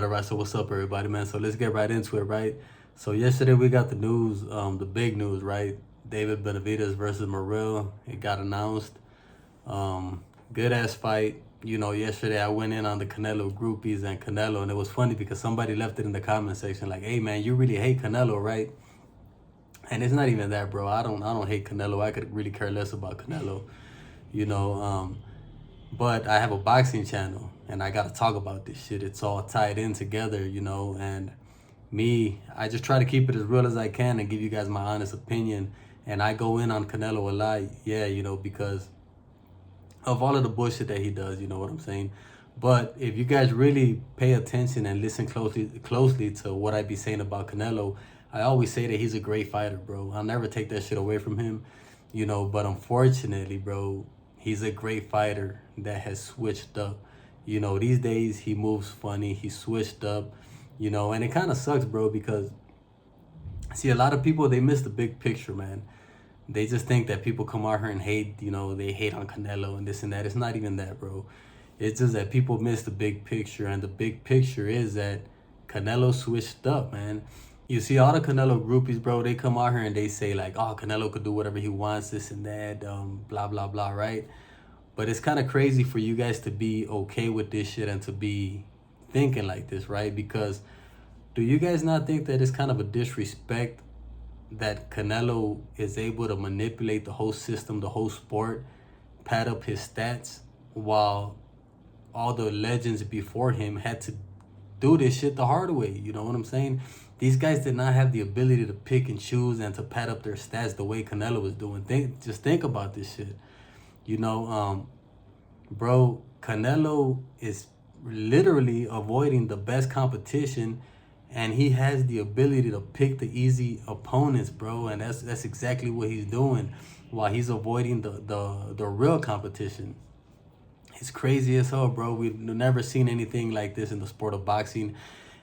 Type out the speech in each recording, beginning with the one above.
Alright, so what's up, everybody, man? So let's get right into it, right? So yesterday we got the news, the big news, right? David Benavidez versus Morrell. It got announced. Good ass fight. Yesterday I went in on the Canelo groupies and Canelo, and it was funny because somebody left it in the comment section like, "Hey, man, you really hate Canelo, right?" And it's not even that, bro. I don't hate Canelo. I could really care less about Canelo, you know. But I have a boxing channel and I gotta talk about this shit. It's all tied in together, and I just try to keep it as real as I can and give you guys my honest opinion. And I go in on Canelo a lot, yeah, because of all of the bullshit that he does, you know what I'm saying? But if you guys really pay attention and listen closely to what I be saying about Canelo, I always say that he's a great fighter, bro. I'll never take that shit away from him, but unfortunately, bro, he's a great fighter that has switched up. These days he moves funny, he switched up, and it kind of sucks, bro, because see, a lot of people, they miss the big picture, man. They just think that people come out here and hate, they hate on Canelo and this and that. It's not even that, bro. It's just that people miss the big picture, and the big picture is that Canelo switched up, man. You see all the Canelo groupies, bro, they come out here and they say like, "Oh, Canelo could do whatever he wants, this and that, blah, blah, blah," right? But it's kind of crazy for you guys to be okay with this shit and to be thinking like this, right? Because do you guys not think that it's kind of a disrespect that Canelo is able to manipulate the whole system, the whole sport, pad up his stats, while all the legends before him had to do this shit the hard way? You know what I'm saying? These guys did not have the ability to pick and choose and to pad up their stats the way Canelo was doing. Just think about this shit. Bro, Canelo is literally avoiding the best competition, and he has the ability to pick the easy opponents, bro. And that's exactly what he's doing while he's avoiding the real competition. It's crazy as hell, bro. We've never seen anything like this in the sport of boxing.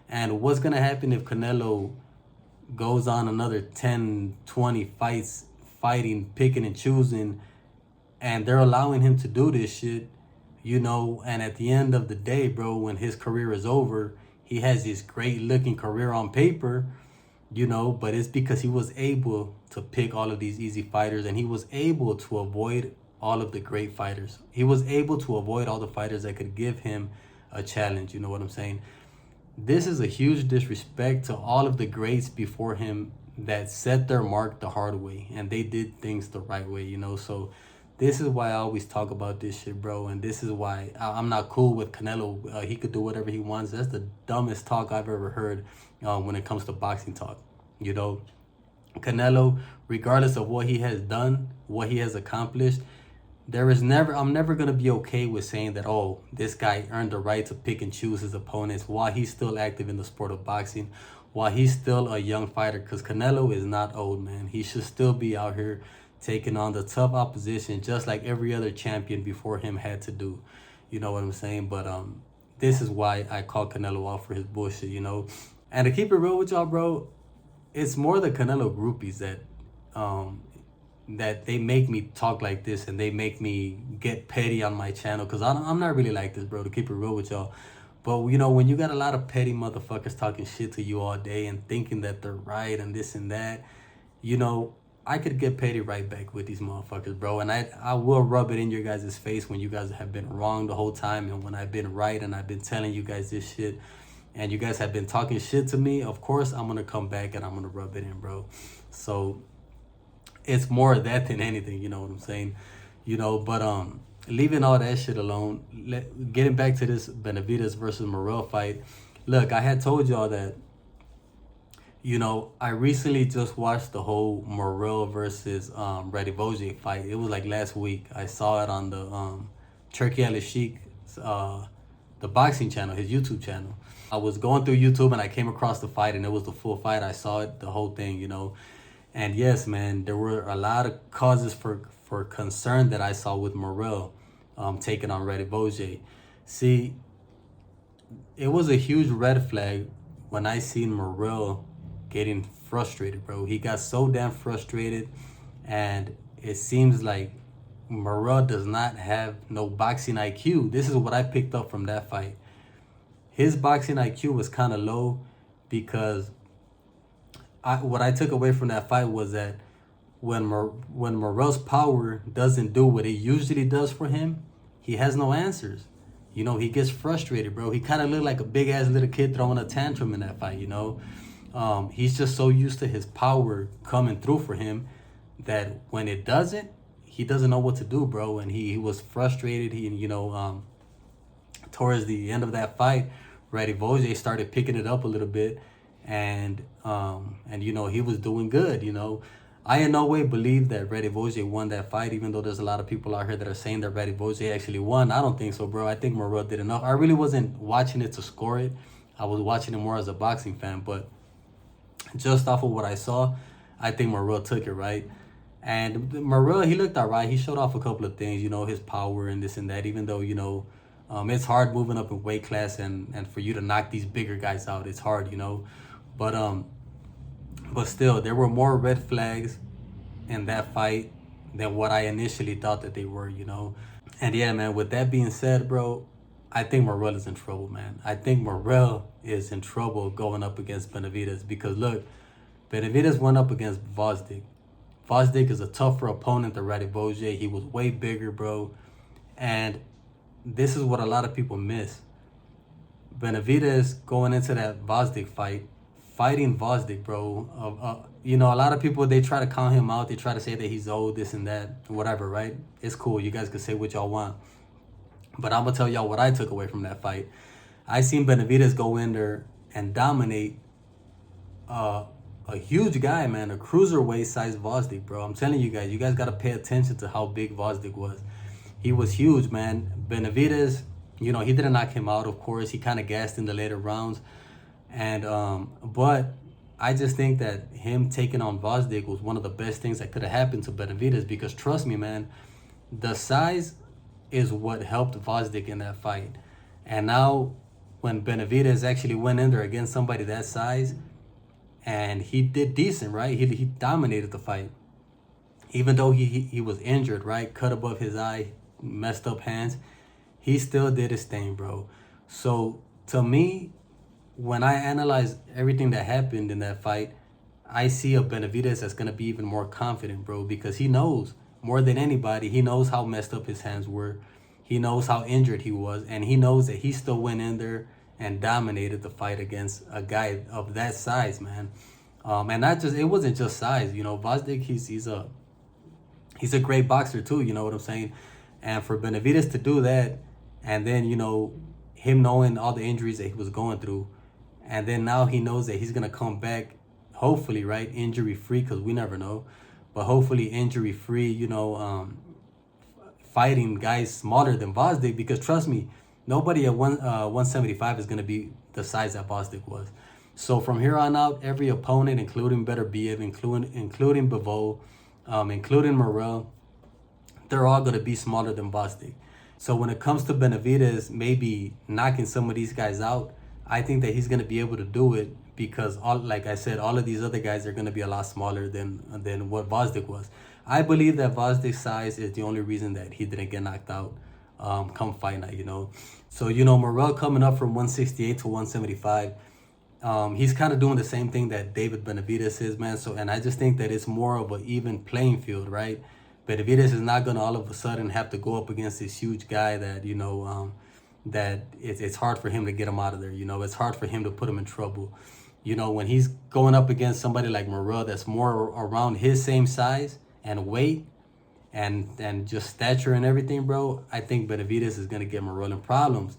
And what's gonna happen if Canelo goes on another 10, 20 fights, fighting, picking and choosing, and they're allowing him to do this shit, and at the end of the day, bro, when his career is over, he has this great looking career on paper, but it's because he was able to pick all of these easy fighters, and he was able to avoid all of the great fighters. He was able to avoid all the fighters that could give him a challenge. You know what I'm saying? This is a huge disrespect to all of the greats before him that set their mark the hard way and they did things the right way, So this is why I always talk about this shit, bro. And this is why I'm not cool with Canelo. He could do whatever he wants. That's the dumbest talk I've ever heard when it comes to boxing talk. Canelo, regardless of what he has done, what he has accomplished, I'm never going to be okay with saying that, oh, this guy earned the right to pick and choose his opponents while he's still active in the sport of boxing, while he's still a young fighter, because Canelo is not old, man. He should still be out here taking on the tough opposition just like every other champion before him had to do. You know what I'm saying? But this is why I call Canelo out for his bullshit, And to keep it real with y'all, bro, it's more the Canelo groupies that they make me talk like this, and they make me get petty on my channel, because I'm not really like this, bro, to keep it real with y'all. But when you got a lot of petty motherfuckers talking shit to you all day and thinking that they're right and this and that, I could get petty right back with these motherfuckers, bro. And I will rub it in your guys' face when you guys have been wrong the whole time, and when I've been right and I've been telling you guys this shit and you guys have been talking shit to me. Of course I'm gonna come back and I'm gonna rub it in, bro. So it's more of that than anything, you know what I'm saying? But leaving all that shit alone, getting back to this Benavidez versus Morel fight. Look, I had told y'all that, I recently just watched the whole Morel versus Benavidez fight. It was like last week. I saw it on the Turkey Al Sheikh, the boxing channel, his YouTube channel. I was going through YouTube and I came across the fight, and it was the full fight. I saw it, the whole thing, And yes, man, there were a lot of causes for concern that I saw with Morel taking on Benavidez. See, it was a huge red flag when I seen Morel getting frustrated, bro. He got so damn frustrated, and it seems like Morel does not have no boxing IQ. This is what I picked up from that fight. his boxing IQ was kind of low because what I took away from that fight was that when Morrell's power doesn't do what it usually does for him, he has no answers. You know, he gets frustrated, bro. He kind of looked like a big ass little kid throwing a tantrum in that fight. You know, he's just so used to his power coming through for him that when it doesn't, he doesn't know what to do, bro. And he was frustrated. Towards the end of that fight, Benavidez started picking it up a little bit, and he was doing good. You know, I in no way believe that Benavidez won that fight, even though there's a lot of people out here that are saying that Benavidez actually won. I don't think so, bro. I think Morel did enough. I really wasn't watching it to score it. I was watching it more as a boxing fan, but just off of what I saw, I think Morel took it, right? And Morel, he looked all right. He showed off a couple of things, his power and this and that, even though, it's hard moving up in weight class and for you to knock these bigger guys out. It's hard. But still, there were more red flags in that fight than what I initially thought that they were. And yeah, man, with that being said, bro, I think Morel is in trouble, man. I think Morel is in trouble going up against Benavidez because, look, Benavidez went up against Vosdik. Vosdik is a tougher opponent than Benavidez. He was way bigger, bro. And this is what a lot of people miss. Benavidez going into that Vosdik fight, fighting Vosdik, bro. A lot of people, they try to count him out. They try to say that he's old, this and that, whatever, right? It's cool. You guys can say what y'all want. But I'm going to tell y'all what I took away from that fight. I seen Benavidez go in there and dominate a huge guy, man, a cruiserweight size Vosdik, bro. I'm telling you guys got to pay attention to how big Vosdik was. He was huge, man. Benavidez, he didn't knock him out, of course. He kind of gassed in the later rounds. But I just think that him taking on Vosdik was one of the best things that could have happened to Benavidez because trust me, man, the size is what helped Vosdik in that fight. And now when Benavidez actually went in there against somebody that size, and he did decent, right? He dominated the fight. Even though he was injured, right? Cut above his eye, messed up hands. He still did his thing, bro. So to me, when I analyze everything that happened in that fight, I see a Benavidez that's going to be even more confident, bro, because he knows more than anybody. He knows how messed up his hands were. He knows how injured he was. And he knows that he still went in there and dominated the fight against a guy of that size, man. And it wasn't just size, Vosdik, he's a great boxer too, you know what I'm saying? And for Benavidez to do that, and then, him knowing all the injuries that he was going through, and then now he knows that he's going to come back, hopefully, right, injury-free, because we never know, but hopefully injury-free, fighting guys smaller than Vosdik, because trust me, nobody at 175 is going to be the size that Vosdik was. So from here on out, every opponent, including Beterbiev, including Bivol, including Morel, they're all going to be smaller than Vosdik. So when it comes to Benavidez maybe knocking some of these guys out, I think that he's going to be able to do it because, like I said, all of these other guys are going to be a lot smaller than what Vosdik was. I believe that Vosdik's size is the only reason that he didn't get knocked out come fight night, So, Morel coming up from 168 to 175, he's kind of doing the same thing that David Benavidez is, man. So, and I just think that it's more of an even playing field, right? Benavidez is not going to all of a sudden have to go up against this huge guy that, that it's hard for him to get him out of there. It's hard for him to put him in trouble. When he's going up against somebody like Morel that's more around his same size and weight and just stature and everything, bro, I think Benavidez is going to get Morel in problems.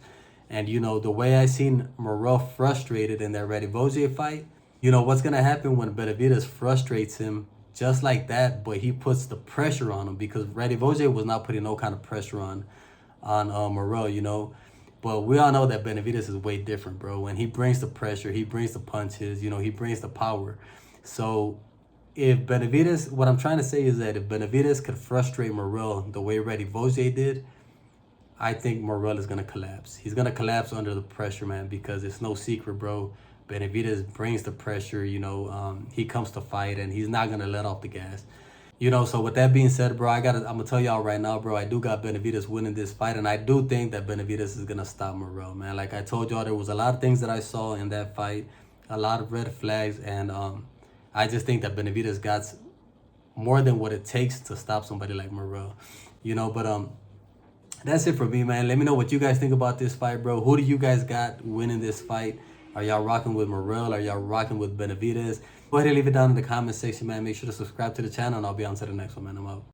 And, the way I seen Morel frustrated in that Benavidez fight, what's going to happen when Benavidez frustrates him just like that, but he puts the pressure on him because Benavidez was not putting no kind of pressure on Morel, But we all know that Benavidez is way different, bro. When he brings the pressure, he brings the punches, he brings the power. So if Benavidez, what I'm trying to say is that if Benavidez could frustrate Morel the way Benavidez did, I think Morel is going to collapse. He's going to collapse under the pressure, man, because it's no secret, bro. Benavidez brings the pressure, he comes to fight and he's not going to let off the gas. You know, so with that being said, bro, I'm gonna tell y'all right now, bro, I do got Benavidez winning this fight, and I do think that Benavidez is gonna stop Morrell, man. Like I told y'all, there was a lot of things that I saw in that fight, a lot of red flags, and I just think that Benavidez got more than what it takes to stop somebody like Morrell. You know, but that's it for me, man. Let me know what you guys think about this fight, bro. Who do you guys got winning this fight? Are y'all rocking with Morrell? Are y'all rocking with Benavidez? Go ahead and leave it down in the comment section, man. Make sure to subscribe to the channel, and I'll be on to the next one, man. I'm out.